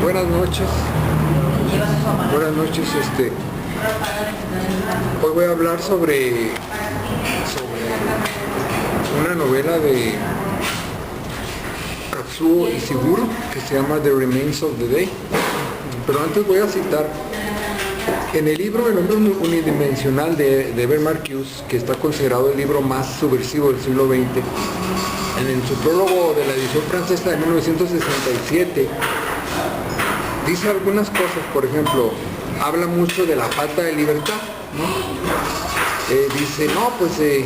Buenas noches. Buenas noches. Hoy voy a hablar sobre una novela de Kazuo Ishiguro que se llama The Remains of the Day. Pero antes voy a citar en el libro El hombre unidimensional de Herbert Marcuse, que está considerado el libro más subversivo del siglo XX. En su prólogo de la edición francesa de 1967 dice algunas cosas. Por ejemplo, habla mucho de la falta de libertad, ¿no? Dice, no, pues el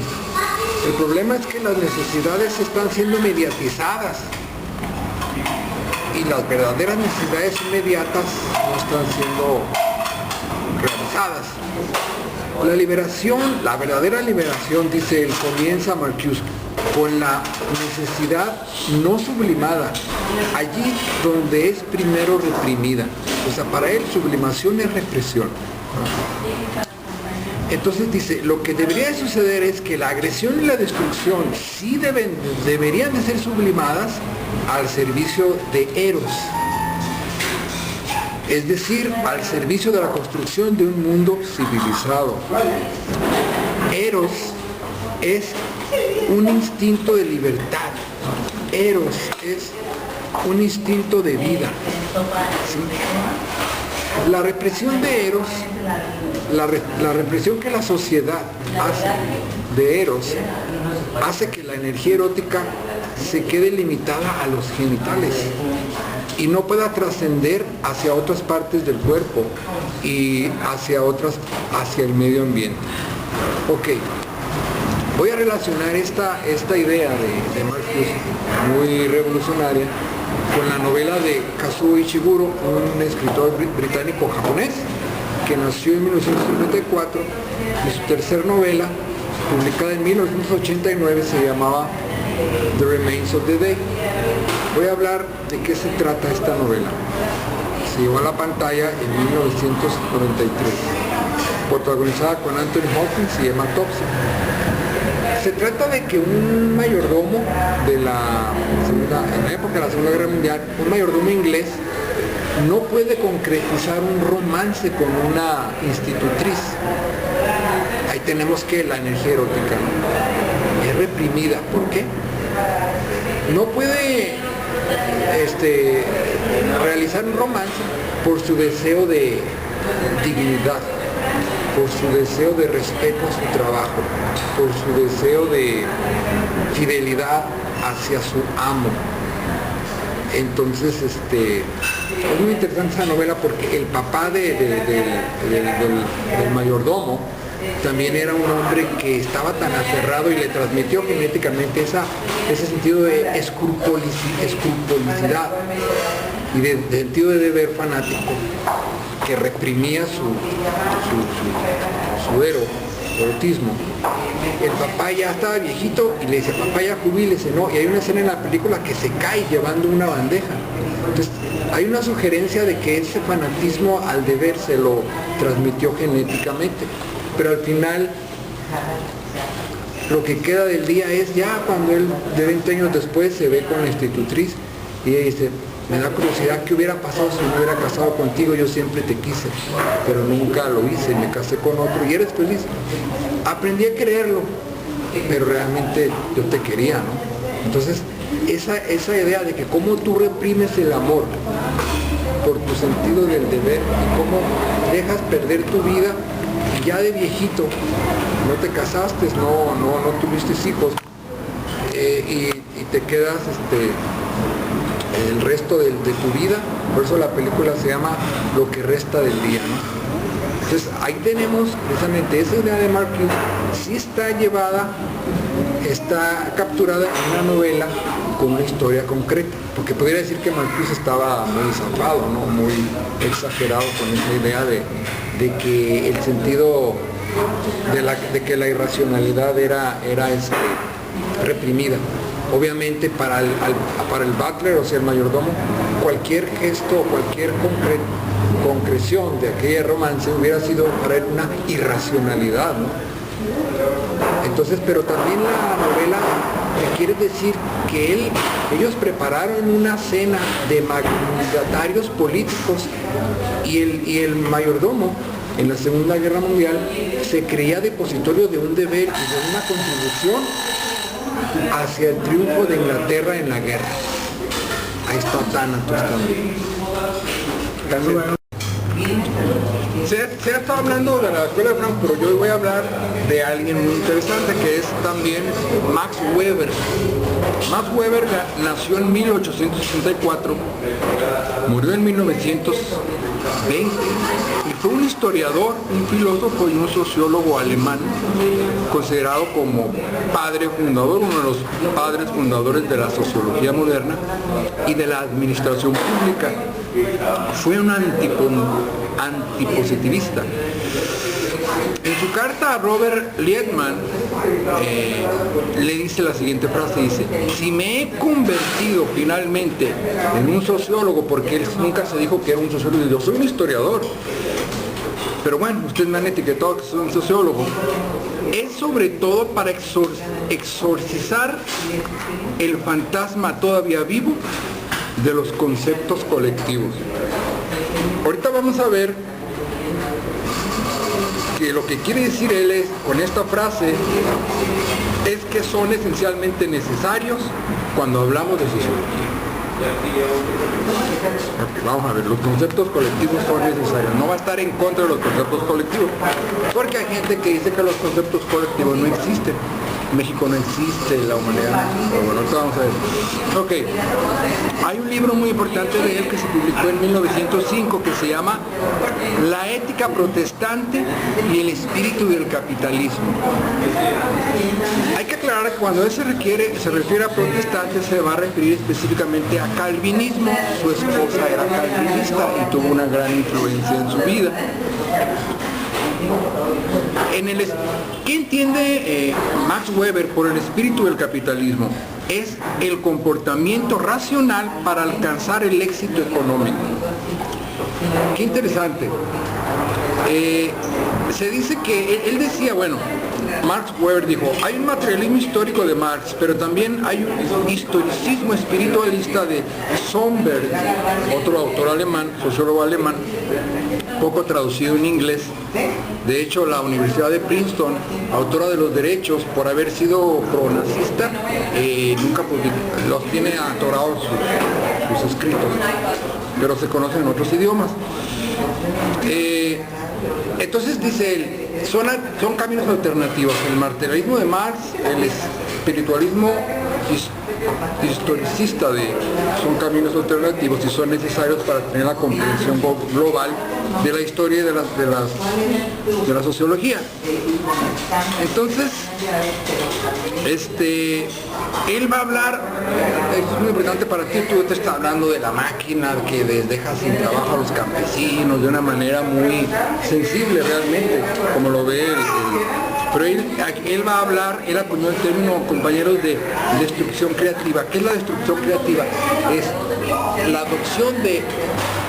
problema es que las necesidades están siendo mediatizadas y las verdaderas necesidades inmediatas no están siendo realizadas. La liberación, la verdadera liberación, dice él, comienza Marcuse con la necesidad no sublimada, allí donde es primero reprimida. O sea, para él sublimación es represión. Entonces dice, lo que debería de suceder es que la agresión y la destrucción sí deberían de ser sublimadas al servicio de Eros, es decir, al servicio de la construcción de un mundo civilizado. Eros es un instinto de libertad. Eros es un instinto de vida. ¿Sí? La represión de Eros, la represión que la sociedad hace de Eros, hace que la energía erótica se quede limitada a los genitales y no pueda trascender hacia otras partes del cuerpo y hacia el medio ambiente. Ok. Voy a relacionar esta idea de Marcuse, muy revolucionaria, con la novela de Kazuo Ishiguro, un escritor británico-japonés que nació en 1954 y su tercera novela, publicada en 1989, se llamaba The Remains of the Day. Voy a hablar de qué se trata esta novela. Se llevó a la pantalla en 1993, protagonizada con Anthony Hopkins y Emma Thompson. Se trata de que un mayordomo en la época de la Segunda Guerra Mundial, un mayordomo inglés, no puede concretizar un romance con una institutriz. Ahí tenemos que la energía erótica es reprimida. ¿Por qué? No puede realizar un romance por su deseo de dignidad, por su deseo de respeto a su trabajo, por su deseo de fidelidad hacia su amo. Entonces, es muy interesante esa novela porque el papá del mayordomo también era un hombre que estaba tan aferrado y le transmitió genéticamente ese sentido de escrupulosidad y de sentido de deber fanático que reprimía su erotismo. El papá ya estaba viejito y le dice, papá, ya jubílese, ¿no? Y hay una escena en la película que se cae llevando una bandeja. Entonces, hay una sugerencia de que ese fanatismo al deber se lo transmitió genéticamente. Pero al final, lo que queda del día es ya cuando él, de 20 años después, se ve con la institutriz y ella dice, me da curiosidad qué hubiera pasado si me hubiera casado contigo, yo siempre te quise, pero nunca lo hice, me casé con otro y eres feliz. Aprendí a creerlo, pero realmente yo te quería, ¿no? Entonces, esa idea de que cómo tú reprimes el amor por tu sentido del deber y cómo dejas perder tu vida y ya de viejito, no te casaste, no tuviste hijos y te quedas el resto de tu vida. Por eso la película se llama Lo que resta del día, ¿no? Entonces ahí tenemos precisamente esa idea de Marcuse, sí está capturada en una novela con una historia concreta, porque podría decir que Marcuse estaba muy zafado, ¿no? Muy exagerado con esa idea de que el sentido de que la irracionalidad era reprimida. Obviamente para el butler, o sea, el mayordomo, cualquier gesto, cualquier concreción de aquella romance hubiera sido para él una irracionalidad, ¿no? Entonces, pero también la novela que quiere decir que ellos prepararon una cena de mandatarios políticos y el mayordomo en la Segunda Guerra Mundial se creía depositorio de un deber y de una contribución hacia el triunfo de Inglaterra en la guerra. Ahí está Thanatos también. Se ha estado hablando de la escuela de Frankfurt, pero yo hoy voy a hablar de alguien muy interesante que es también Max Weber. Max Weber nació en 1864, murió en 1920 y fue un historiador, un filósofo y un sociólogo alemán, considerado como padre fundador, uno de los padres fundadores de la sociología moderna y de la administración pública. Fue un antipositivista. En su carta a Robert Liebman le dice la siguiente frase, dice: si me he convertido finalmente en un sociólogo, porque él nunca se dijo que era un sociólogo, yo soy un historiador, pero bueno, ustedes me han etiquetado que soy un sociólogo, es sobre todo para exorcizar el fantasma todavía vivo de los conceptos colectivos. Ahorita vamos a ver que lo que quiere decir él es, con esta frase, es que son esencialmente necesarios cuando hablamos de sociología. Okay, vamos a ver, los conceptos colectivos son necesarios. No va a estar en contra de los conceptos colectivos, porque hay gente que dice que los conceptos colectivos no existen. México no existe, la humanidad. Pero bueno, ahorita vamos a ver. Ok, hay un libro muy importante de él que se publicó en 1905 que se llama La ética protestante y el espíritu del capitalismo. Hay que aclarar que cuando él se refiere a protestante, se va a referir específicamente a calvinismo. Su esposa era calvinista y tuvo una gran influencia en su vida. ¿Qué entiende Max Weber por el espíritu del capitalismo? Es el comportamiento racional para alcanzar el éxito económico. Qué interesante. Se dice que él decía, bueno, Max Weber dijo, hay un materialismo histórico de Marx, pero también hay un historicismo espiritualista de Sonberg, otro autor alemán, sociólogo alemán, poco traducido en inglés. De hecho, la Universidad de Princeton, autora de los derechos, por haber sido pronazista, nunca los tiene atorados sus escritos, pero se conocen en otros idiomas. Entonces dice él, son caminos alternativos. El materialismo de Marx, el espiritualismo historicista son caminos alternativos y son necesarios para tener la comprensión global de la historia y de la sociología. Entonces, él va a hablar, esto es muy importante para ti, tú te estás hablando de la máquina que deja sin trabajo a los campesinos de una manera muy sensible realmente, como lo ve pero él va a hablar, él acuñó el término, compañeros, de destrucción creativa. ¿Qué es la destrucción creativa? Es la adopción de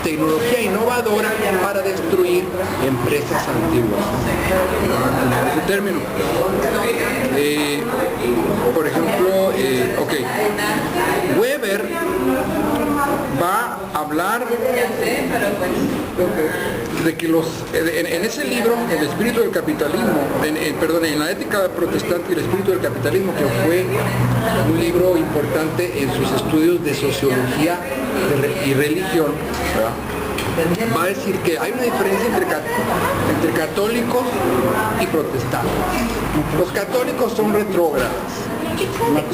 tecnología innovadora para destruir empresas antiguas. Ese término. Por ejemplo, Weber va a hablar de que en ese libro, El espíritu del capitalismo, en la ética protestante y el espíritu del capitalismo, que fue un libro importante en sus estudios de sociología y religión, ¿verdad? Va a decir que hay una diferencia entre católicos y protestantes. Los católicos son retrógradas,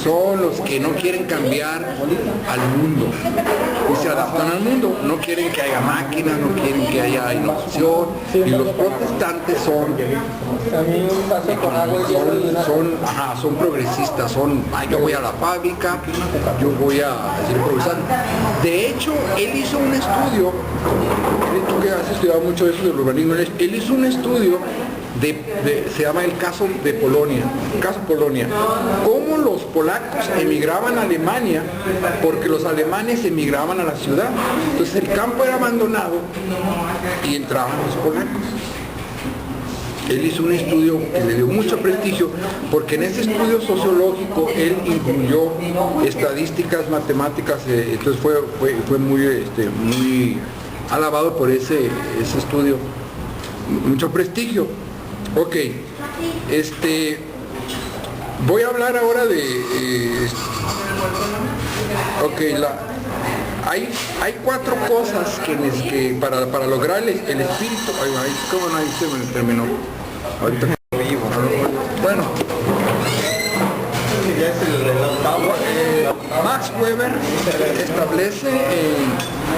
son los que no quieren cambiar al mundo y se adaptan al mundo, no quieren que haya máquinas, no quieren que haya innovación, y los protestantes son progresistas, yo voy a la fábrica, yo voy a seguir progresando. De hecho, él hizo un estudio, tú que has estudiado mucho eso del urbanismo, él hizo un estudio se llama el caso de Polonia, cómo los polacos emigraban a Alemania porque los alemanes emigraban a la ciudad. Entonces el campo era abandonado y entraban los polacos. Él hizo un estudio que le dio mucho prestigio, porque en ese estudio sociológico él incluyó estadísticas, matemáticas, entonces fue muy alabado por ese estudio, mucho prestigio. Ok, voy a hablar ahora de, hay 4 cosas que para lograr el espíritu, ¿cómo no se me terminó? Ahorita vivo. Bueno, Max Weber establece,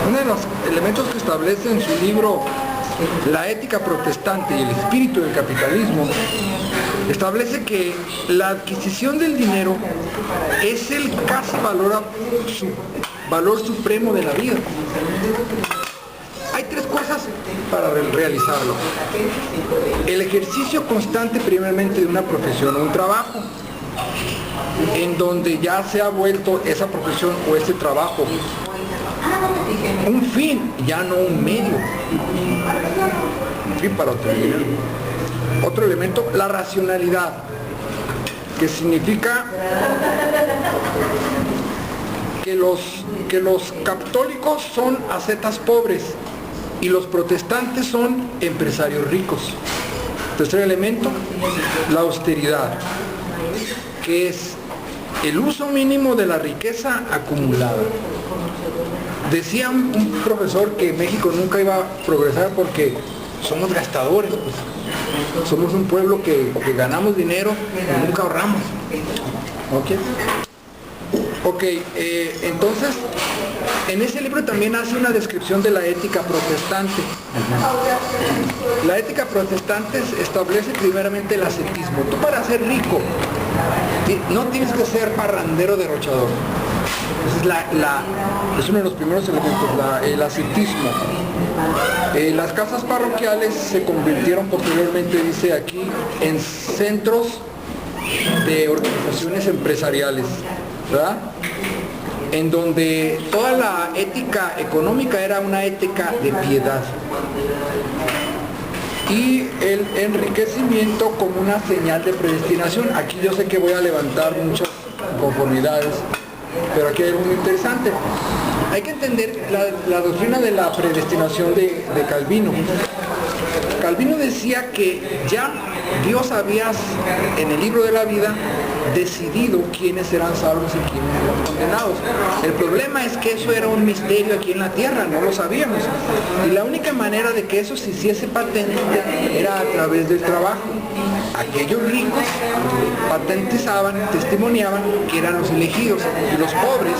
uno de los elementos que establece en su libro La ética protestante y el espíritu del capitalismo, establece que la adquisición del dinero es el casi valor supremo de la vida. Hay 3 cosas para realizarlo: el ejercicio constante primeramente de una profesión o un trabajo, en donde ya se ha vuelto esa profesión o ese trabajo un fin, ya no un medio, un fin para obtener dinero. Otro elemento, la racionalidad, que significa que los católicos son ascetas pobres y los protestantes son empresarios ricos. Tercer elemento, la austeridad, que es el uso mínimo de la riqueza acumulada. Decía un profesor que México nunca iba a progresar porque somos gastadores, pues. Somos un pueblo que ganamos dinero y nunca ahorramos. Ok, entonces en ese libro también hace una descripción de la ética protestante. La ética protestante establece primeramente el ascetismo. Tú, para ser rico no tienes que ser parrandero derrochador. Es uno de los primeros elementos, el ascetismo. Las casas parroquiales se convirtieron posteriormente, dice aquí, en centros de organizaciones empresariales, ¿verdad? En donde toda la ética económica era una ética de piedad y el enriquecimiento como una señal de predestinación. Aquí yo sé que voy a levantar muchas conformidades, pero aquí hay algo muy interesante. Hay que entender la doctrina de la predestinación de Calvino. Calvino decía que ya Dios había, en el libro de la vida, decidido quiénes serán salvos y quiénes eran condenados. El problema es que eso era un misterio aquí en la tierra, no lo sabíamos. Y la única manera de que eso se hiciese patente era a través del trabajo. Aquellos ricos patentizaban, testimoniaban que eran los elegidos, y los pobres,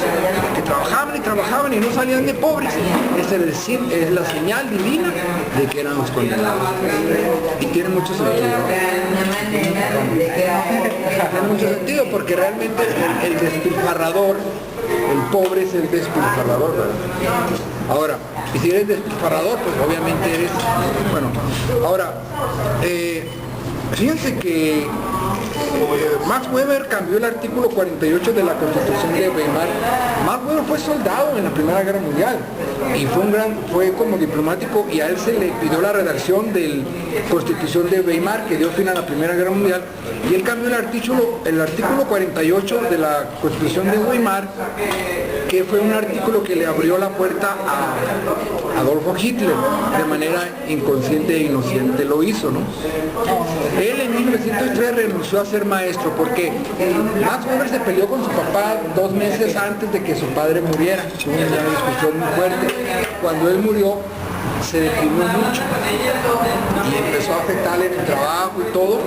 que trabajaban y trabajaban y no salían de pobres, es la señal divina de que eran los condenados. Y tiene mucho sentido. Tiene mucho sentido, porque realmente el despilfarrador, el pobre es el despilfarrador, ¿verdad? Ahora, y si eres despilfarrador, pues obviamente eres, bueno, ahora, fíjense que Max Weber cambió el artículo 48 de la Constitución de Weimar. Max Weber fue soldado en la Primera Guerra Mundial y fue como diplomático, y a él se le pidió la redacción de la Constitución de Weimar, que dio fin a la Primera Guerra Mundial, y él cambió el artículo 48 de la Constitución de Weimar, que fue un artículo que le abrió la puerta a Adolfo Hitler, de manera inconsciente e inocente lo hizo, ¿no? Él en 1903 renunció a ser maestro porque Max Weber se peleó con su papá 2 meses antes de que su padre muriera. Tuvo una discusión muy fuerte. Cuando él murió, se deprimió mucho y empezó a afectarle en el trabajo y todo.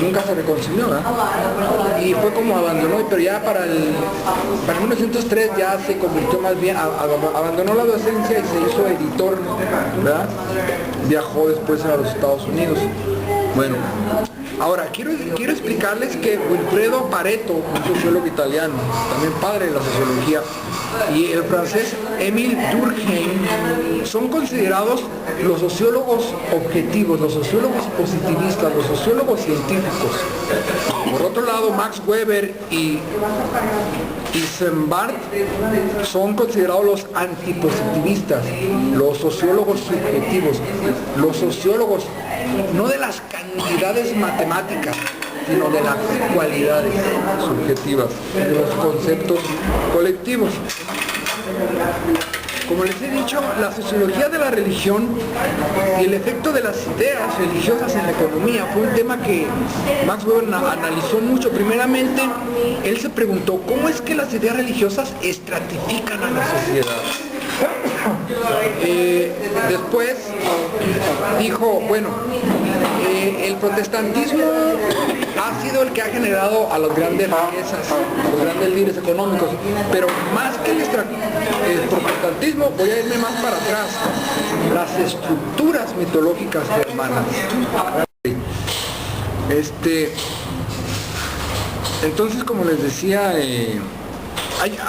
Nunca se reconcilió, ¿verdad? Y fue como abandonó, pero ya para 1903 ya se convirtió más bien, abandonó la docencia y se hizo editor, ¿verdad? Viajó después a los Estados Unidos. Bueno, ahora quiero explicarles que Wilfredo Pareto, un sociólogo italiano, también padre de la sociología, y el francés Émile Durkheim son considerados los sociólogos objetivos, los sociólogos positivistas, los sociólogos científicos. Por otro lado, Max Weber y Sembart son considerados los antipositivistas, los sociólogos subjetivos, los sociólogos no de las cantidades matemáticas, sino de las cualidades subjetivas, de los conceptos colectivos. Como les he dicho, la sociología de la religión y el efecto de las ideas religiosas en la economía fue un tema que Max Weber analizó mucho. Primeramente, él se preguntó, ¿cómo es que las ideas religiosas estratifican a la sociedad? Después dijo, bueno, el protestantismo ha sido el que ha generado a las grandes riquezas, a los grandes líderes económicos, pero más que el protestantismo, voy a irme más para atrás, las estructuras mitológicas germanas. Entonces, como les decía,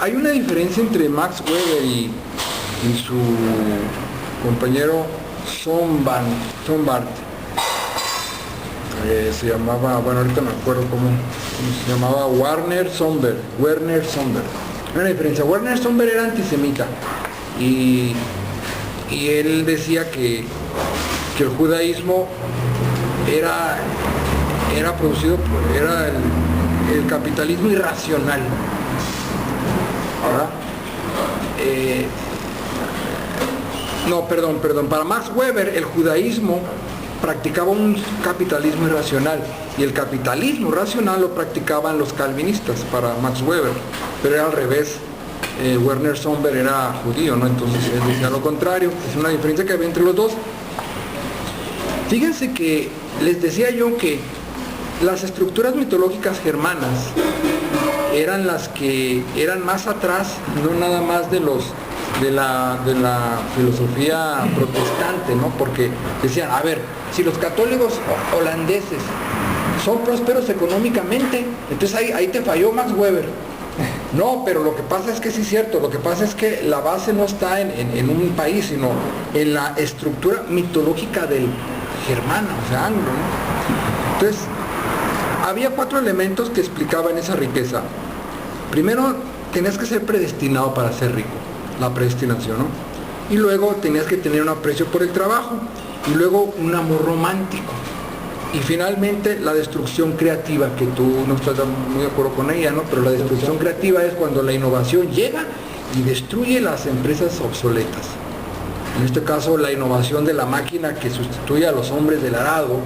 hay una diferencia entre Max Weber y su compañero Sombart. Se llamaba, bueno, ahorita me acuerdo cómo se llamaba, Werner Somberg. Una diferencia. Werner Somberg era antisemita y él decía que el judaísmo era producido por, era el capitalismo irracional, ¿verdad? No, perdón, para Max Weber el judaísmo practicaba un capitalismo irracional y el capitalismo racional lo practicaban los calvinistas para Max Weber, pero era al revés. Werner Somberg era judío, ¿no? Entonces él decía lo contrario. Es una diferencia que había entre los dos. Fíjense que les decía yo que las estructuras mitológicas germanas eran las que eran más atrás, no nada más de la filosofía protestante, ¿no? Porque decían, a ver, si los católicos holandeses son prósperos económicamente, entonces ahí te falló Max Weber. No, pero lo que pasa es que sí es cierto, lo que pasa es que la base no está en un país, sino en la estructura mitológica del germano, o sea, anglo, ¿no? Entonces, había 4 elementos que explicaban esa riqueza. Primero, tenías que ser predestinado para ser rico, la predestinación, ¿no? Y luego tenías que tener un aprecio por el trabajo, y luego un amor romántico. Y finalmente la destrucción creativa, que tú no estás muy de acuerdo con ella, ¿no? Pero la destrucción creativa es cuando la innovación llega y destruye las empresas obsoletas. En este caso, la innovación de la máquina que sustituye a los hombres del arado.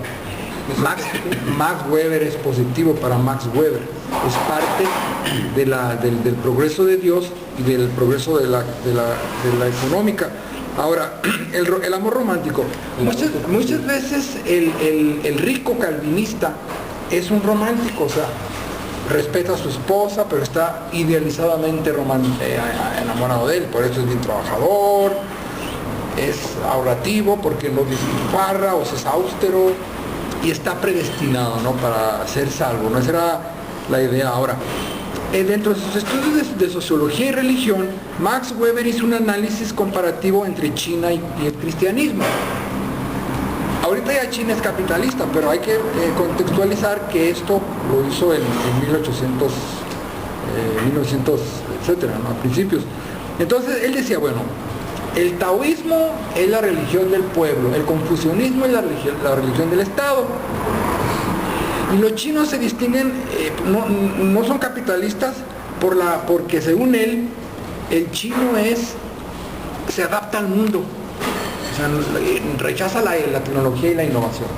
Max Weber es positivo para Max Weber. Es parte del progreso de Dios y del progreso de la económica. Ahora, el amor romántico. Muchas veces el rico calvinista es un romántico, o sea, respeta a su esposa, pero está idealizadamente enamorado de él, por eso es bien trabajador, es ahorrativo, porque no despilfarra, o es austero, y está predestinado, ¿no?, para ser salvo, ¿no? Esa era la idea. Ahora, dentro de sus estudios de sociología y religión, Max Weber hizo un análisis comparativo entre China y el cristianismo. Ahorita ya China es capitalista, pero hay que contextualizar que esto lo hizo en 1800, 1900, etcétera, ¿no?, a principios. Entonces él decía, bueno, el taoísmo es la religión del pueblo, el confucianismo es la religión del Estado. Y los chinos se distinguen, no son capitalistas porque según él, el chino se adapta al mundo, o sea, rechaza la tecnología y la innovación.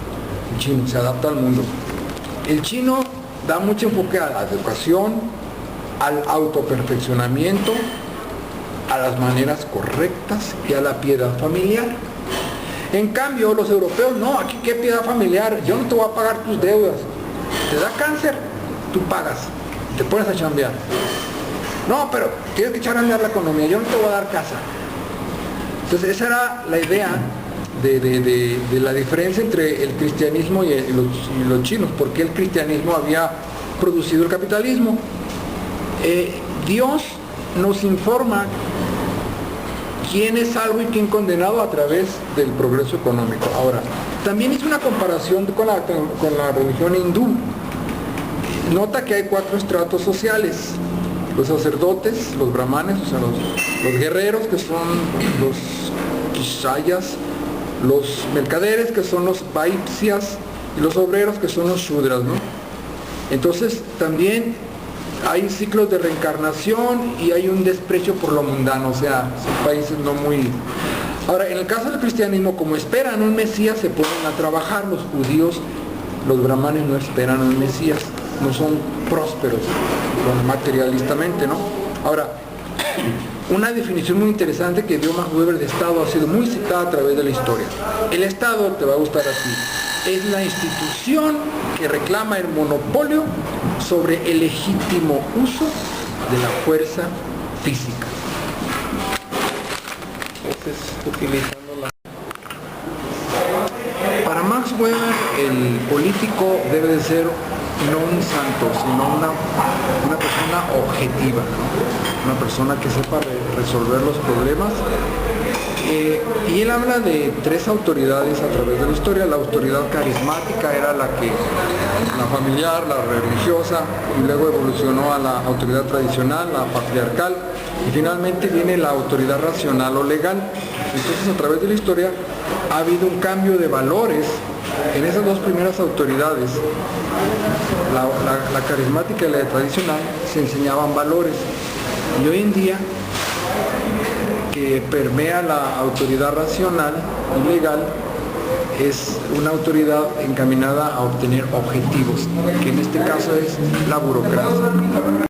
El chino se adapta al mundo. El chino da mucho enfoque a la educación, al autoperfeccionamiento, a las maneras correctas y a la piedad familiar. En cambio, los europeos, no, aquí qué piedad familiar, yo no te voy a pagar tus deudas. Te da cáncer, tú pagas, te pones a chambear. No, pero tienes que echar a andar la economía, yo no te voy a dar casa. Entonces esa era la idea de la diferencia entre el cristianismo y los chinos, porque el cristianismo había producido el capitalismo. Dios nos informa quién es salvo y quién condenado a través del progreso económico. Ahora, también hice una comparación con la religión hindú. Nota que hay 4 estratos sociales: los sacerdotes, los brahmanes, o sea, los guerreros, que son los kshayas, los mercaderes, que son los vaisyas, y los obreros, que son los shudras, ¿no? Entonces también hay ciclos de reencarnación y hay un desprecio por lo mundano, o sea, son países no muy... Ahora, en el caso del cristianismo, como esperan un Mesías, se ponen a trabajar. Los judíos, los brahmanes no esperan un Mesías, no son prósperos materialistamente, ¿no? Ahora, una definición muy interesante que dio Max Weber de Estado ha sido muy citada a través de la historia. El Estado, te va a gustar así, es la institución que reclama el monopolio sobre el legítimo uso de la fuerza física. Para Max Weber, el político debe de ser no un santo, sino una persona objetiva, ¿no? Una persona que sepa resolver los problemas. Y él habla de tres autoridades a través de la historia. La autoridad carismática era la familiar, la religiosa, y luego evolucionó a la autoridad tradicional, la patriarcal, y finalmente viene la autoridad racional o legal. Entonces, a través de la historia ha habido un cambio de valores en esas dos primeras autoridades. La carismática y la tradicional se enseñaban valores, y hoy en día, que permea la autoridad racional y legal, es una autoridad encaminada a obtener objetivos, que en este caso es la burocracia.